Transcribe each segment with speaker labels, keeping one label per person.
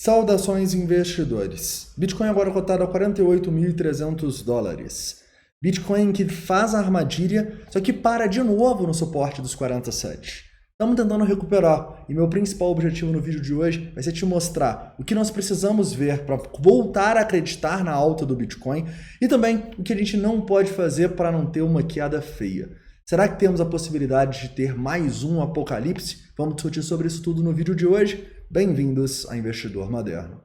Speaker 1: Saudações investidores. Bitcoin agora cotado a 48.300 dólares. Bitcoin que faz a armadilha, só que para de novo no suporte dos 47. Estamos tentando recuperar e meu principal objetivo no vídeo de hoje vai ser te mostrar o que nós precisamos ver para voltar a acreditar na alta do Bitcoin e também o que a gente não pode fazer para não ter uma queda feia. Será que temos a possibilidade de ter mais um apocalipse? Vamos discutir sobre isso tudo no vídeo de hoje. Bem-vindos a Investidor Moderno.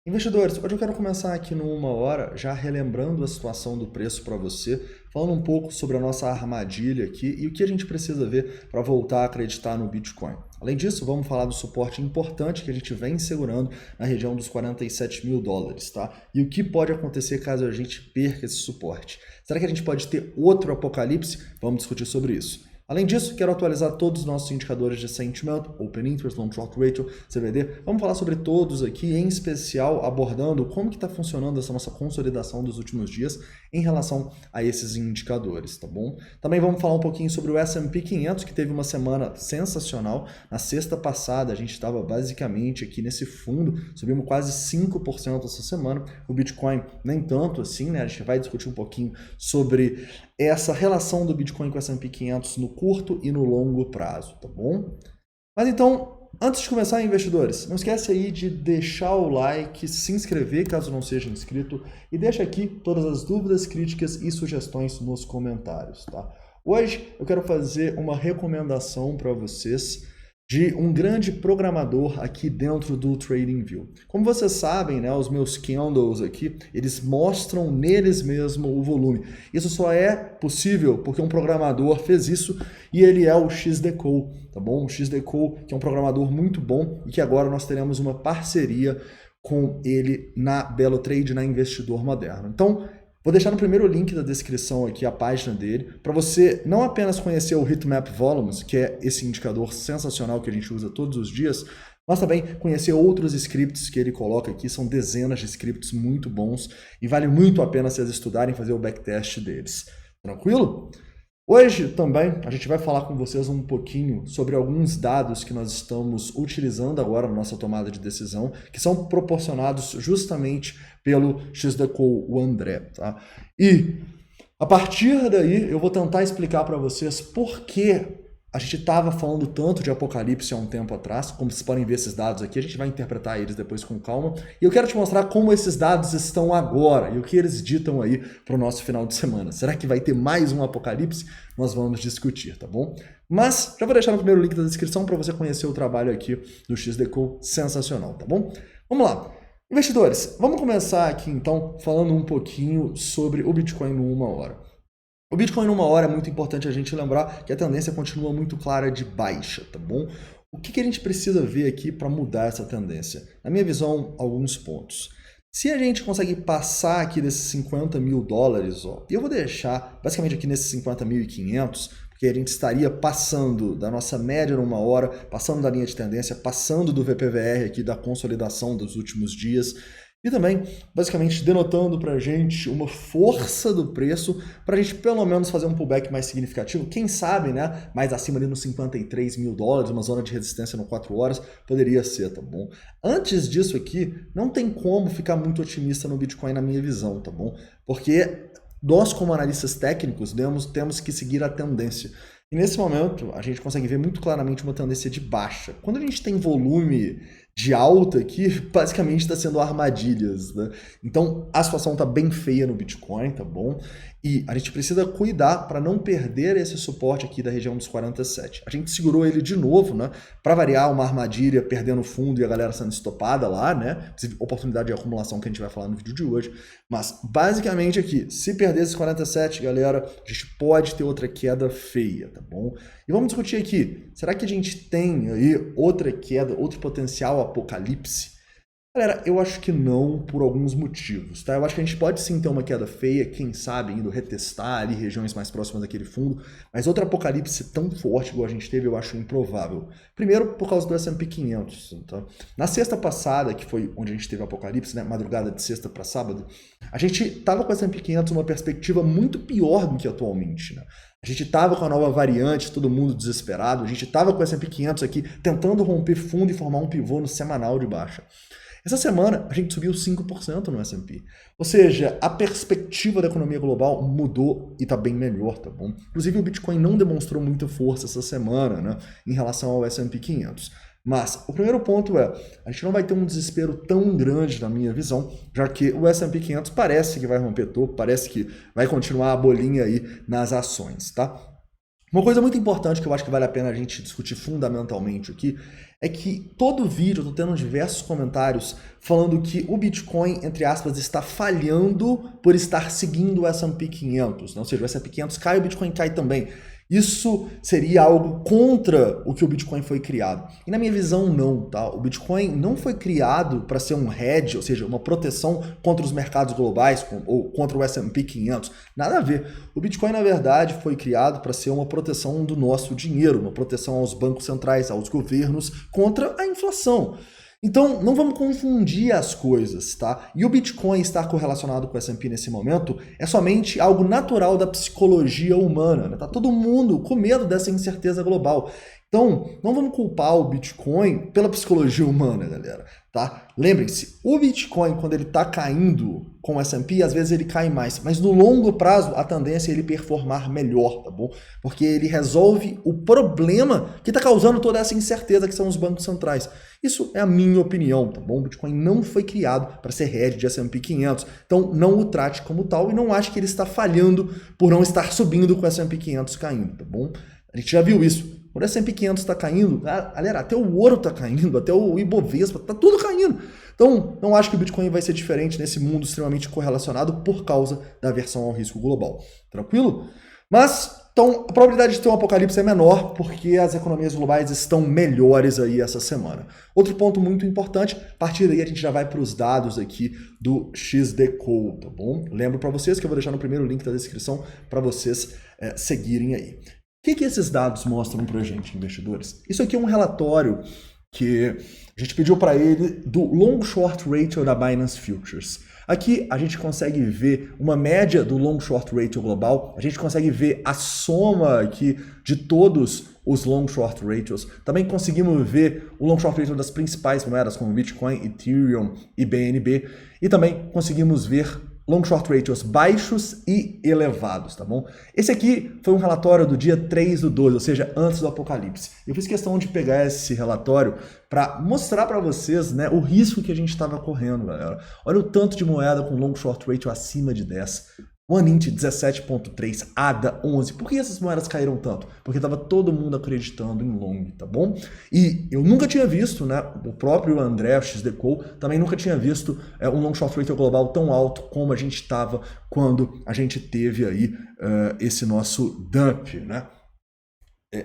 Speaker 1: Investidores, hoje eu quero começar aqui no 1 hora, já relembrando a situação do preço para você, falando um pouco sobre a nossa armadilha aqui e o que a gente precisa ver para voltar a acreditar no Bitcoin. Além disso, vamos falar do suporte importante que a gente vem segurando na região dos 47 mil dólares, tá? E o que pode acontecer caso a gente perca esse suporte. Será que a gente pode ter outro apocalipse? Vamos discutir sobre isso. Além disso, quero atualizar todos os nossos indicadores de sentimento, Open Interest, Long Short Ratio, CVD. Vamos falar sobre todos aqui, em especial abordando como que está funcionando essa nossa consolidação dos últimos dias em relação a esses indicadores, tá bom? Também vamos falar um pouquinho sobre o S&P 500, que teve uma semana sensacional. Na sexta passada, a gente estava basicamente aqui nesse fundo, subimos quase 5% essa semana. O Bitcoin nem tanto assim, né? A gente vai discutir um pouquinho sobre essa relação do Bitcoin com o S&P 500 no curto e no longo prazo, tá bom? Mas então, antes de começar, investidores, não esquece aí de deixar o like, se inscrever caso não seja inscrito e deixa aqui todas as dúvidas, críticas e sugestões nos comentários, tá? Hoje eu quero fazer uma recomendação para vocês de um grande programador aqui dentro do TradingView. Como vocês sabem, né, os meus candles aqui, eles mostram neles mesmo o volume. Isso só é possível porque um programador fez isso e ele é o XDeco, tá bom? O XDeco, que é um programador muito bom e que agora nós teremos uma parceria com ele na Belo Trade, na Investidor Moderno. Então, vou deixar no primeiro link da descrição aqui a página dele, para você não apenas conhecer o Heatmap Volumes, que é esse indicador sensacional que a gente usa todos os dias, mas também conhecer outros scripts que ele coloca aqui, são dezenas de scripts muito bons e vale muito a pena vocês estudarem e fazer o backtest deles. Tranquilo? Hoje também a gente vai falar com vocês um pouquinho sobre alguns dados que nós estamos utilizando agora na nossa tomada de decisão, que são proporcionados justamente pelo XDeco, o André, tá? E a partir daí eu vou tentar explicar para vocês por que a gente estava falando tanto de apocalipse há um tempo atrás. Como vocês podem ver esses dados aqui, a gente vai interpretar eles depois com calma. E eu quero te mostrar como esses dados estão agora e o que eles ditam aí para o nosso final de semana. Será que vai ter mais um apocalipse? Nós vamos discutir, tá bom? Mas já vou deixar no primeiro link da descrição para você conhecer o trabalho aqui do XDeco, sensacional, tá bom? Vamos lá. Investidores, vamos começar aqui então falando um pouquinho sobre o Bitcoin no 1 hora. O Bitcoin numa hora é muito importante a gente lembrar que a tendência continua muito clara de baixa, tá bom? O que a gente precisa ver aqui para mudar essa tendência? Na minha visão, alguns pontos. Se a gente consegue passar aqui desses 50 mil dólares, ó, e eu vou deixar basicamente aqui nesses 50.500, porque a gente estaria passando da nossa média numa hora, passando da linha de tendência, passando do VPVR aqui da consolidação dos últimos dias, e também, basicamente, denotando para a gente uma força do preço para a gente pelo menos fazer um pullback mais significativo. Quem sabe, né? Mais acima ali nos 53 mil dólares, uma zona de resistência no 4 horas, poderia ser, tá bom? Antes disso aqui, não tem como ficar muito otimista no Bitcoin na minha visão, tá bom? Porque nós, como analistas técnicos, temos que seguir a tendência. E nesse momento, a gente consegue ver muito claramente uma tendência de baixa. Quando a gente tem volume de alta aqui, basicamente está sendo armadilhas, né? Então, a situação está bem feia no Bitcoin, tá bom? E a gente precisa cuidar para não perder esse suporte aqui da região dos 47. A gente segurou ele de novo, né? Para variar, uma armadilha perdendo fundo e a galera sendo estopada lá, né? Oportunidade de acumulação que a gente vai falar no vídeo de hoje. Mas, basicamente aqui, se perder esses 47, galera, a gente pode ter outra queda feia, tá bom? E vamos discutir aqui, será que a gente tem aí outra queda, outro potencial apocalipse? Galera, eu acho que não por alguns motivos, tá? Eu acho que a gente pode sim ter uma queda feia, quem sabe indo retestar ali regiões mais próximas daquele fundo, mas outro apocalipse tão forte igual a gente teve eu acho improvável. Primeiro por causa do S&P 500, tá? Na sexta passada, que foi onde a gente teve o apocalipse, né, madrugada de sexta para sábado, a gente tava com o S&P 500 numa perspectiva muito pior do que atualmente, né? A gente estava com a nova variante, todo mundo desesperado, a gente estava com o S&P 500 aqui tentando romper fundo e formar um pivô no semanal de baixa. Essa semana a gente subiu 5% no S&P. Ou seja, a perspectiva da economia global mudou e está bem melhor, tá bom? Inclusive o Bitcoin não demonstrou muita força essa semana, né, em relação ao S&P 500. Mas o primeiro ponto é, a gente não vai ter um desespero tão grande na minha visão, já que o S&P 500 parece que vai romper topo, parece que vai continuar a bolinha aí nas ações, tá? Uma coisa muito importante que eu acho que vale a pena a gente discutir fundamentalmente aqui é que todo vídeo eu tô tendo diversos comentários falando que o Bitcoin, entre aspas, está falhando por estar seguindo o S&P 500, né? Ou seja, o S&P 500 cai, o Bitcoin cai também. Isso seria algo contra o que o Bitcoin foi criado. E na minha visão, não, tá? O Bitcoin não foi criado para ser um hedge, ou seja, uma proteção contra os mercados globais ou contra o S&P 500. Nada a ver. O Bitcoin, na verdade, foi criado para ser uma proteção do nosso dinheiro, uma proteção aos bancos centrais, aos governos, contra a inflação. Então, não vamos confundir as coisas, tá? E o Bitcoin estar correlacionado com o S&P nesse momento é somente algo natural da psicologia humana, né? Tá todo mundo com medo dessa incerteza global. Então, não vamos culpar o Bitcoin pela psicologia humana, galera, tá? Lembrem-se, o Bitcoin, quando ele tá caindo com o S&P, às vezes ele cai mais, mas no longo prazo a tendência é ele performar melhor, tá bom? Porque ele resolve o problema que tá causando toda essa incerteza que são os bancos centrais. Isso é a minha opinião, tá bom? O Bitcoin não foi criado para ser hedge de S&P 500, então não o trate como tal e não ache que ele está falhando por não estar subindo com o S&P 500 caindo, tá bom? A gente já viu isso. Quando o S&P 500 está caindo, galera, até o ouro está caindo, até o Ibovespa, está tudo caindo. Então, não acho que o Bitcoin vai ser diferente nesse mundo extremamente correlacionado por causa da aversão ao risco global. Tranquilo? Mas, então, a probabilidade de ter um apocalipse é menor porque as economias globais estão melhores aí essa semana. Outro ponto muito importante, a partir daí a gente já vai para os dados aqui do XDCO, tá bom? Lembro para vocês que eu vou deixar no primeiro link da descrição para vocês seguirem aí. O que esses dados mostram para a gente, investidores? Isso aqui é um relatório que a gente pediu para ele do Long Short Ratio da Binance Futures. Aqui a gente consegue ver uma média do Long Short Ratio global, a gente consegue ver a soma aqui de todos os Long Short Ratios. Também conseguimos ver o Long Short Ratio das principais moedas como Bitcoin, Ethereum e BNB. E também conseguimos ver long short ratios baixos e elevados, tá bom? Esse aqui foi um relatório do dia 3/12, ou seja, antes do apocalipse. Eu fiz questão de pegar esse relatório para mostrar para vocês, né, o risco que a gente estava correndo, galera. Olha o tanto de moeda com long short ratio acima de 10. OneInt 17.3, ADA 11. Por que essas moedas caíram tanto? Porque estava todo mundo acreditando em long, tá bom? E eu nunca tinha visto, né, o próprio André, o XDCO, também nunca tinha visto um long short ratio global tão alto como a gente estava quando a gente teve aí esse nosso dump, né?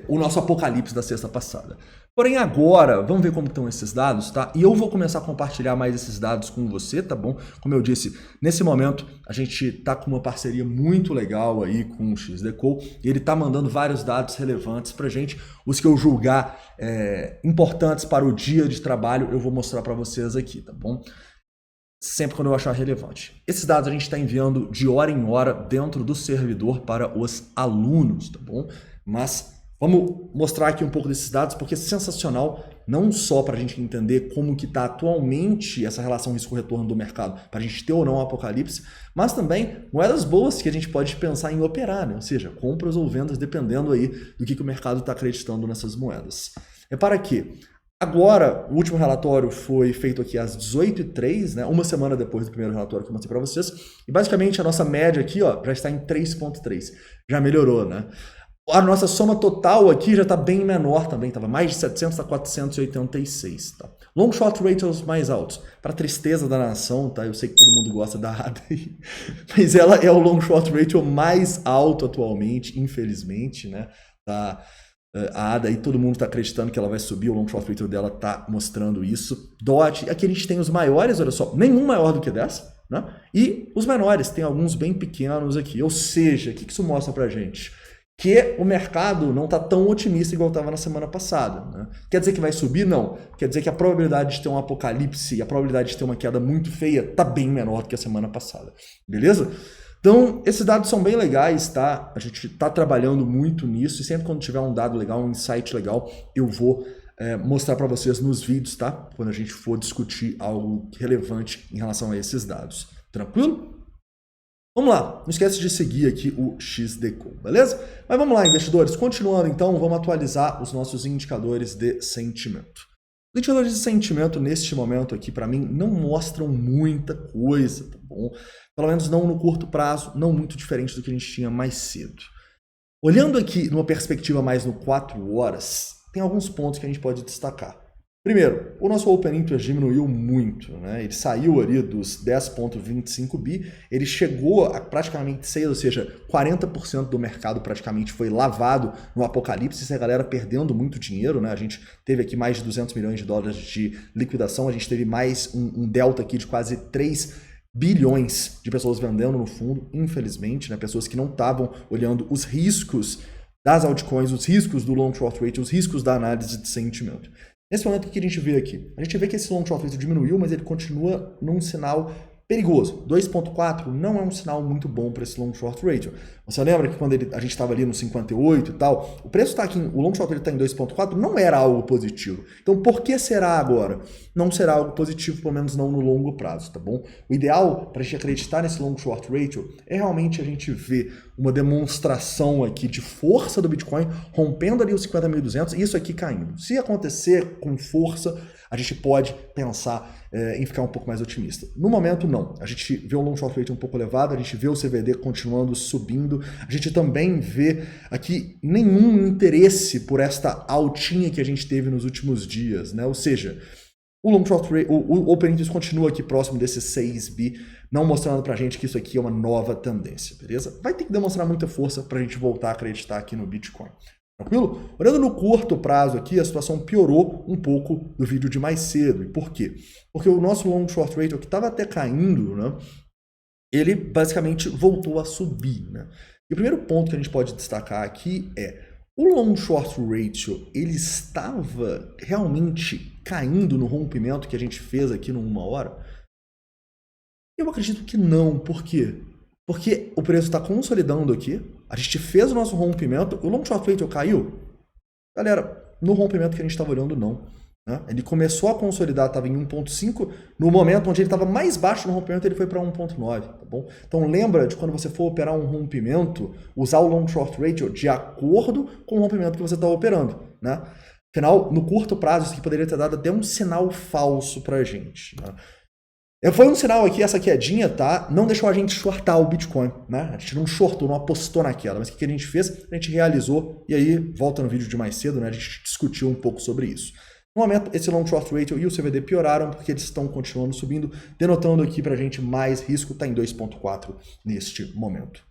Speaker 1: O nosso apocalipse da sexta passada. Porém agora, vamos ver como estão esses dados, tá? E eu vou começar a compartilhar mais esses dados com você, tá bom? Como eu disse, nesse momento a gente tá com uma parceria muito legal aí com o XDCO e ele tá mandando vários dados relevantes pra gente. Os que eu julgar importantes para o dia de trabalho, eu vou mostrar para vocês aqui, tá bom? Sempre quando eu achar relevante. Esses dados a gente está enviando de hora em hora dentro do servidor para os alunos, tá bom? Mas vamos mostrar aqui um pouco desses dados porque é sensacional, não só para a gente entender como que está atualmente essa relação risco-retorno do mercado, para a gente ter ou não um apocalipse, mas também moedas boas que a gente pode pensar em operar, né? Ou seja, compras ou vendas dependendo aí do que o mercado está acreditando nessas moedas. Repara que agora, o último relatório foi feito aqui às 18h03, né? Uma semana depois do primeiro relatório que eu mostrei para vocês, e basicamente a nossa média aqui ó, já está em 3.3, já melhorou, né? A nossa soma total aqui já está bem menor também, estava mais de 700 a 486. Tá? Long short ratios mais altos, para tristeza da nação, tá? Eu sei que todo mundo gosta da ADA aí, mas ela é o long short ratio mais alto atualmente, infelizmente, né? Tá A ADA aí, todo mundo está acreditando que ela vai subir, o long short ratio dela está mostrando isso. DOT, aqui a gente tem os maiores, olha só, nenhum maior do que 10, né? E os menores, tem alguns bem pequenos aqui. Ou seja, o que isso mostra pra gente? Que o mercado não está tão otimista igual estava na semana passada. Né? Quer dizer que vai subir? Não. Quer dizer que a probabilidade de ter um apocalipse e a probabilidade de ter uma queda muito feia está bem menor do que a semana passada. Beleza? Então, esses dados são bem legais, tá? A gente está trabalhando muito nisso e sempre quando tiver um dado legal, um insight legal, eu vou mostrar para vocês nos vídeos, tá? Quando a gente for discutir algo relevante em relação a esses dados. Tranquilo? Vamos lá, não esquece de seguir aqui o XDeco, beleza? Mas vamos lá, investidores. Continuando então, vamos atualizar os nossos indicadores de sentimento. Os indicadores de sentimento neste momento aqui, para mim, não mostram muita coisa, tá bom? Pelo menos não no curto prazo, não muito diferente do que a gente tinha mais cedo. Olhando aqui numa perspectiva mais no 4 horas, tem alguns pontos que a gente pode destacar. Primeiro, o nosso Open Interest diminuiu muito, né? Ele saiu ali dos 10,25 bi, ele chegou a praticamente 6, ou seja, 40% do mercado praticamente foi lavado no apocalipse, isso é a galera perdendo muito dinheiro, né? A gente teve aqui mais de 200 milhões de dólares de liquidação, a gente teve mais um delta aqui de quase 3 bilhões de pessoas vendendo no fundo, infelizmente, né? Pessoas que não estavam olhando os riscos das altcoins, os riscos do long short rate, os riscos da análise de sentimento. Nesse momento, o que a gente vê aqui? A gente vê que esse long short ratio diminuiu, mas ele continua num sinal perigoso. 2,4 não é um sinal muito bom para esse long short ratio. Você lembra que quando a gente estava ali no 58 e tal, o preço está aqui, o long short ratio está em 2,4, não era algo positivo. Então, por que será agora? Não será algo positivo, pelo menos não no longo prazo, tá bom? O ideal para a gente acreditar nesse long short ratio é realmente a gente ver uma demonstração aqui de força do Bitcoin rompendo ali os 50.200 e isso aqui caindo. Se acontecer com força, a gente pode pensar em ficar um pouco mais otimista. No momento, não. A gente vê o long short rate um pouco elevado, a gente vê o CVD continuando subindo, a gente também vê aqui nenhum interesse por esta altinha que a gente teve nos últimos dias, né? Ou seja, o long short rate, o Open Interest continua aqui próximo desses 6 bi, não mostrando pra gente que isso aqui é uma nova tendência, beleza? Vai ter que demonstrar muita força pra gente voltar a acreditar aqui no Bitcoin. Tranquilo? Olhando no curto prazo aqui, a situação piorou um pouco do vídeo de mais cedo. E por quê? Porque o nosso long short ratio, que estava até caindo, né, ele basicamente voltou a subir. Né? E o primeiro ponto que a gente pode destacar aqui é o long short ratio, ele estava realmente caindo no rompimento que a gente fez aqui no 1 hora? Eu acredito que não. Por quê? Porque o preço está consolidando aqui, a gente fez o nosso rompimento, o long short ratio caiu? Galera, no rompimento que a gente estava olhando, não. Né? Ele começou a consolidar, estava em 1,5, no momento onde ele estava mais baixo no rompimento, ele foi para 1,9, tá bom? Então lembra de quando você for operar um rompimento, usar o long short ratio de acordo com o rompimento que você está operando, né? Afinal, no curto prazo, isso aqui poderia ter dado até um sinal falso para a gente, né? Foi um sinal aqui, essa quedinha, tá? Não deixou a gente shortar o Bitcoin, né? A gente não shortou, não apostou naquela. Mas o que a gente fez? A gente realizou, e aí, volta no vídeo de mais cedo, né? A gente discutiu um pouco sobre isso. No momento, esse long short ratio e o CVD pioraram porque eles estão continuando subindo, denotando aqui pra gente mais risco, tá em 2,4 neste momento.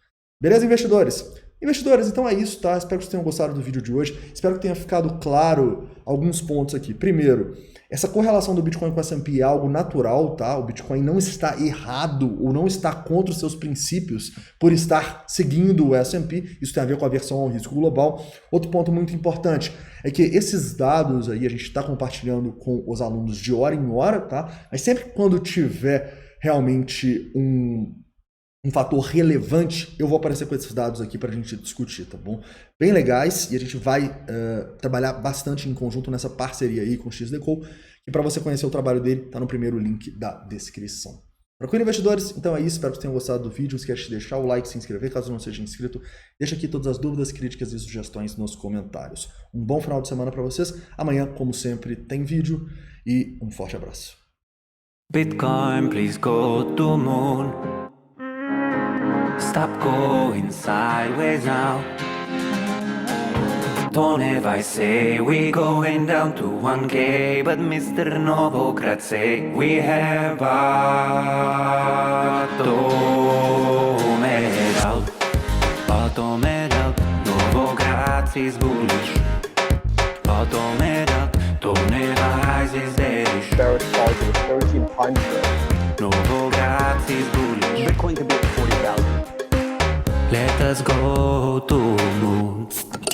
Speaker 1: Beleza, investidores? Investidores, então é isso, tá? Espero que vocês tenham gostado do vídeo de hoje. Espero que tenha ficado claro alguns pontos aqui. Primeiro, essa correlação do Bitcoin com o S&P é algo natural, tá? O Bitcoin não está errado ou não está contra os seus princípios por estar seguindo o S&P. Isso tem a ver com a aversão ao risco global. Outro ponto muito importante é que esses dados aí a gente está compartilhando com os alunos de hora em hora, tá? Mas sempre quando tiver realmente um fator relevante, eu vou aparecer com esses dados aqui para a gente discutir, tá bom? Bem legais, e a gente vai trabalhar bastante em conjunto nessa parceria aí com o XDeco, e para você conhecer o trabalho dele, tá no primeiro link da descrição. Tranquilo, investidores? Então é isso, espero que tenham gostado do vídeo, não esquece de deixar o like, se inscrever caso não seja inscrito, deixa aqui todas as dúvidas, críticas e sugestões nos comentários. Um bom final de semana para vocês, amanhã, como sempre, tem vídeo, e um forte abraço.
Speaker 2: Bitcoin, please go to moon. Stop going sideways now. Don't ever say we going down to 1K, but Mr. Novogratz say we have bottomed out. Novogratz is bullish. price is bearish.
Speaker 3: Barrett's target is 13 times that.
Speaker 2: Novogratz is bullish.
Speaker 3: Bitcoin could be at 40,000.
Speaker 2: Let us go to moon.